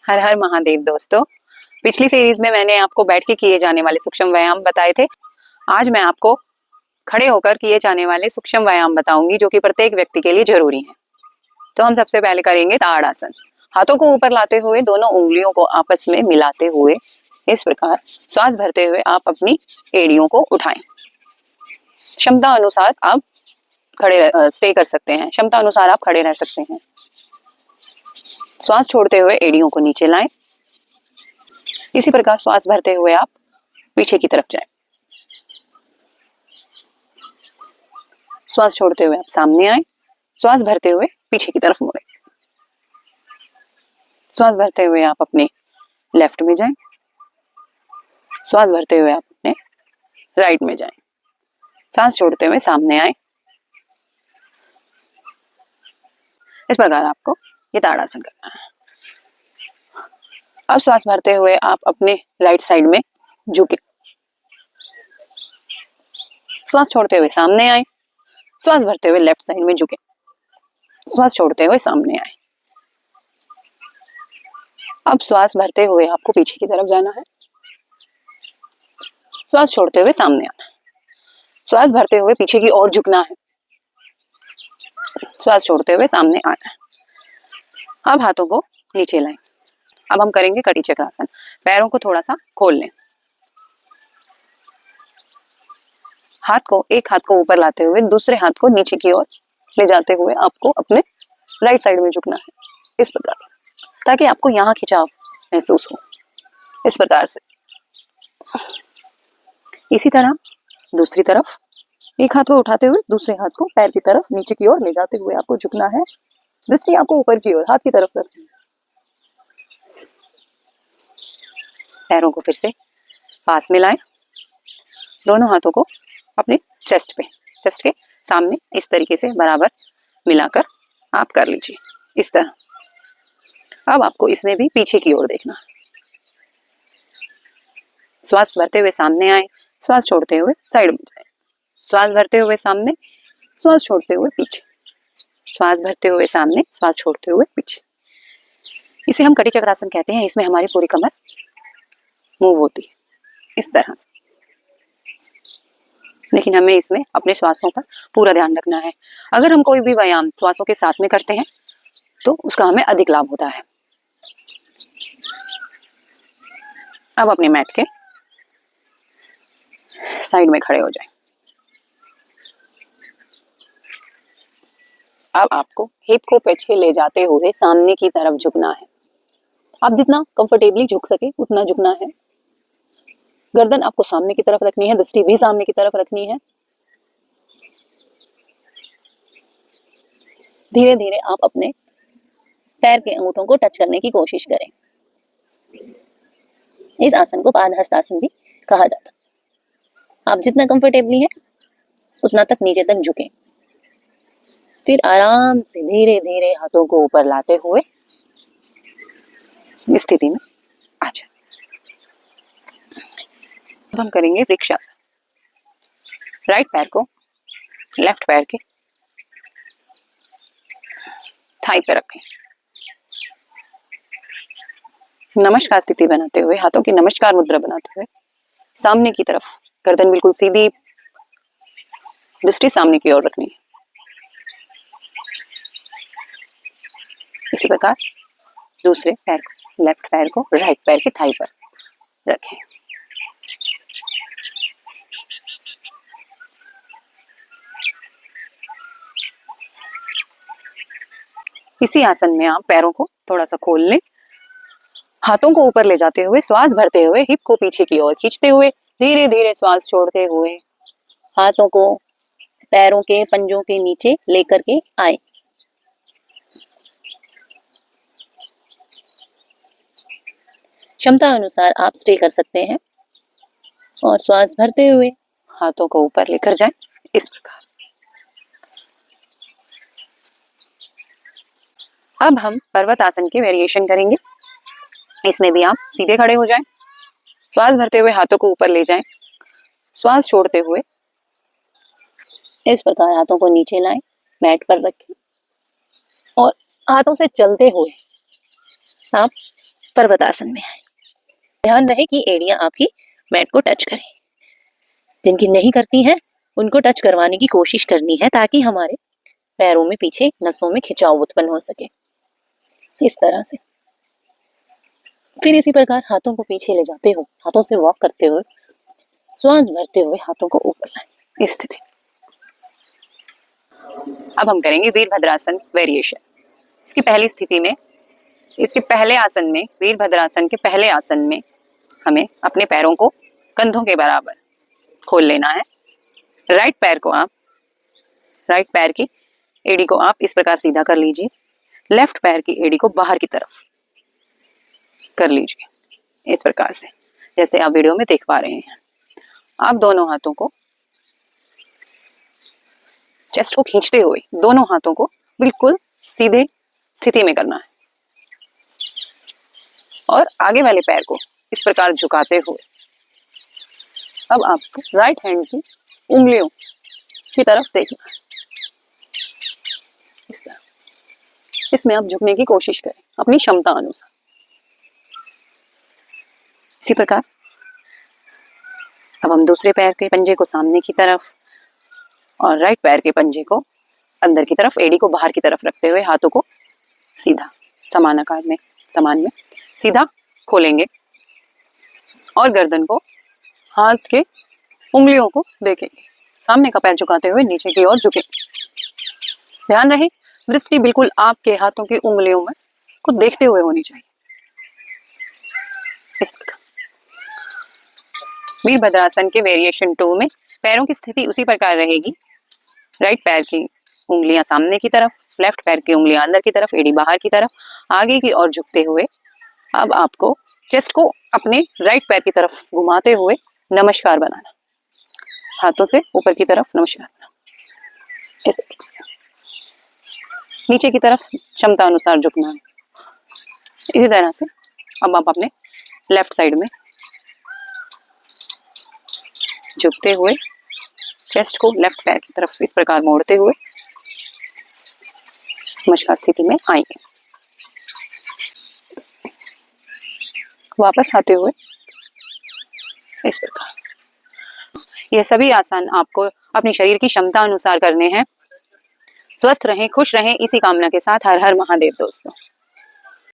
हर हर महादेव दोस्तों। पिछली सीरीज में मैंने आपको बैठ के किए जाने वाले सूक्ष्म व्यायाम बताए थे। आज मैं आपको खड़े होकर किए जाने वाले सूक्ष्म व्यायाम बताऊंगी जो कि प्रत्येक व्यक्ति के लिए जरूरी है। तो हम सबसे पहले करेंगे ताड़ासन। हाथों को ऊपर लाते हुए दोनों उंगलियों को आपस में मिलाते हुए इस प्रकार श्वास भरते हुए आप अपनी एड़ियों को उठाएं। क्षमता अनुसार आप स्टे कर सकते हैं, क्षमता अनुसार आप खड़े रह सकते हैं। श्वास छोड़ते हुए एड़ियों को नीचे लाएं। इसी प्रकार श्वास भरते हुए आप पीछे की तरफ जाएं। श्वास छोड़ते हुए आप सामने आए। श्वास भरते हुए पीछे की तरफ मुड़े। श्वास भरते हुए आप अपने लेफ्ट में जाएं। श्वास भरते हुए आप अपने राइट में जाएं। सांस छोड़ते हुए सामने आए। इस प्रकार आपको ये ताड़ासन करना है। अब श्वास भरते हुए आप अपने राइट साइड में झुके। श्वास छोड़ते हुए सामने आए। श्वास भरते हुए लेफ्ट साइड में झुके। श्वास छोड़ते हुए सामने आए। अब श्वास भरते हुए आपको पीछे की तरफ जाना है। श्वास छोड़ते हुए सामने आना है। श्वास भरते हुए पीछे की ओर झुकना है। श्वास छोड़ते हुए सामने आना है। अब हाथों को नीचे लाएं। अब हम करेंगे कटी चक्रासन। पैरों को थोड़ा सा खोल लें। एक हाथ को ऊपर लाते हुए दूसरे हाथ को नीचे की ओर ले जाते हुए आपको अपने राइट साइड में झुकना है, इस प्रकार, ताकि आपको यहाँ खिंचाव महसूस हो। इस प्रकार से इसी तरह दूसरी तरफ एक हाथ को उठाते हुए दूसरे हाथ को पैर की तरफ नीचे की ओर ले जाते हुए आपको झुकना है। दृष्टि आपको ऊपर की ओर हाथ की तरफ रखनी है। पैरों को फिर से पास मिलाएं। दोनों हाथों को अपने चेस्ट के सामने इस तरीके से बराबर मिलाकर आप कर लीजिए, इस तरह। अब आपको इसमें भी पीछे की ओर देखना है। श्वास भरते हुए सामने आए। श्वास छोड़ते हुए साइड में जाए। श्वास भरते हुए सामने। श्वास छोड़ते हुए पीछे। श्वास भरते हुए सामने। श्वास छोड़ते हुए पीछे। इसे हम कटी चक्रासन कहते हैं। इसमें हमारी पूरी कमर मूव होती है इस तरह से, लेकिन हमें इसमें अपने श्वासों पर पूरा ध्यान रखना है। अगर हम कोई भी व्यायाम श्वासों के साथ में करते हैं तो उसका हमें अधिक लाभ होता है। अब अपने मैट के साइड में खड़े हो जाएं। अब आपको हिप को पीछे ले जाते हुए सामने की तरफ झुकना है। आप जितना कंफर्टेबली झुक सके उतना झुकना है। गर्दन आपको सामने की तरफ रखनी है, दृष्टि भी सामने की तरफ रखनी है। धीरे धीरे आप अपने पैर के अंगूठों को टच करने की कोशिश करें। इस आसन को पादहस्तासन भी कहा जाता है। आप जितना कंफर्टेबली है उतना तक नीचे तक झुकें। फिर आराम से धीरे धीरे हाथों को ऊपर लाते हुए स्थिति में आ जाए। अब हम करेंगे वृक्षासन। राइट पैर को लेफ्ट पैर के थाई पे रखें। नमस्कार स्थिति बनाते हुए, हाथों की नमस्कार मुद्रा बनाते हुए सामने की तरफ गर्दन बिल्कुल सीधी, दृष्टि सामने की ओर रखनी है। इसी प्रकार दूसरे पैर को, लेफ्ट पैर को राइट पैर की थाई पर रखें। इसी आसन में आप पैरों को थोड़ा सा खोल लें। हाथों को ऊपर ले जाते हुए श्वास भरते हुए हिप को पीछे की ओर खींचते हुए धीरे धीरे श्वास छोड़ते हुए हाथों को पैरों के पंजों के नीचे लेकर के आए। क्षमता अनुसार आप स्टे कर सकते हैं और श्वास भरते हुए हाथों को ऊपर लेकर जाएं, इस प्रकार। अब हम पर्वत आसन के वेरिएशन करेंगे। इसमें भी आप सीधे खड़े हो जाएं। श्वास भरते हुए हाथों को ऊपर ले जाएं। श्वास छोड़ते हुए इस प्रकार हाथों को नीचे लाएं, मैट पर रखें और हाथों से चलते हुए आप पर्वतासन में आए। ध्यान रहे कि एड़ियां आपकी मैट को टच करें। जिनकी नहीं करती हैं उनको टच करवाने की कोशिश करनी है ताकि हमारे पैरों में पीछे नसों में खिंचाव उत्पन्न हो सके, इस तरह से। फिर इसी प्रकार हाथों को पीछे ले जाते हो, हाथों से वॉक करते हुए श्वास भरते हुए हाथों को ऊपर लाएं, इस स्थिति। अब हम करेंगे वीरभद्रासन वेरिएशन। इसकी पहली स्थिति में, इसके पहले आसन में, वीरभद्रासन के पहले आसन में हमें अपने पैरों को कंधों के बराबर खोल लेना है। राइट पैर की एड़ी को आप इस प्रकार सीधा कर लीजिए। लेफ्ट पैर की एड़ी को बाहर की तरफ कर लीजिए, इस प्रकार से, जैसे आप वीडियो में देख पा रहे हैं। आप दोनों हाथों को चेस्ट को खींचते हुए दोनों हाथों को बिल्कुल सीधे स्थिति में करना है और आगे वाले पैर को इस प्रकार झुकाते हुए अब आपको राइट हैंड की उंगलियों की तरफ देखना है, इस तरह। इसमें आप झुकने की कोशिश करें अपनी क्षमता अनुसार। इसी प्रकार अब हम दूसरे पैर के पंजे को सामने की तरफ और राइट पैर के पंजे को अंदर की तरफ, एड़ी को बाहर की तरफ रखते हुए हाथों को सीधा समान आकार में सीधा खोलेंगे और गर्दन को हाथ के उंगलियों को देखेंगे। सामने का पैर झुकाते हुए नीचे की ओर झुकेंगे। ध्यान रहे दृष्टि बिल्कुल आपके हाथों की उंगलियों में को देखते हुए होनी चाहिए, इस प्रकार। वीरभद्रासन के वेरिएशन 2 में पैरों की स्थिति उसी प्रकार रहेगी। राइट पैर की उंगलियां सामने की तरफ, लेफ्ट पैर की उंगलियां अंदर की तरफ, एड़ी बाहर की तरफ, आगे की ओर झुकते हुए अब आपको चेस्ट को अपने राइट पैर की तरफ घुमाते हुए नमस्कार बनाना, हाथों से ऊपर की तरफ नमस्कार बनाना, इस प्रकार से। नीचे की तरफ क्षमता अनुसार झुकना है। इसी तरह से अब आप अपने लेफ्ट साइड में झुकते हुए चेस्ट को लेफ्ट पैर की तरफ इस प्रकार मोड़ते हुए नमस्कार स्थिति में आएंगे। वापस आते हुए इस प्रकार। ये सभी आसन आपको अपने शरीर की क्षमता अनुसार करने हैं। स्वस्थ रहें, खुश रहें, इसी कामना के साथ हर हर महादेव दोस्तों।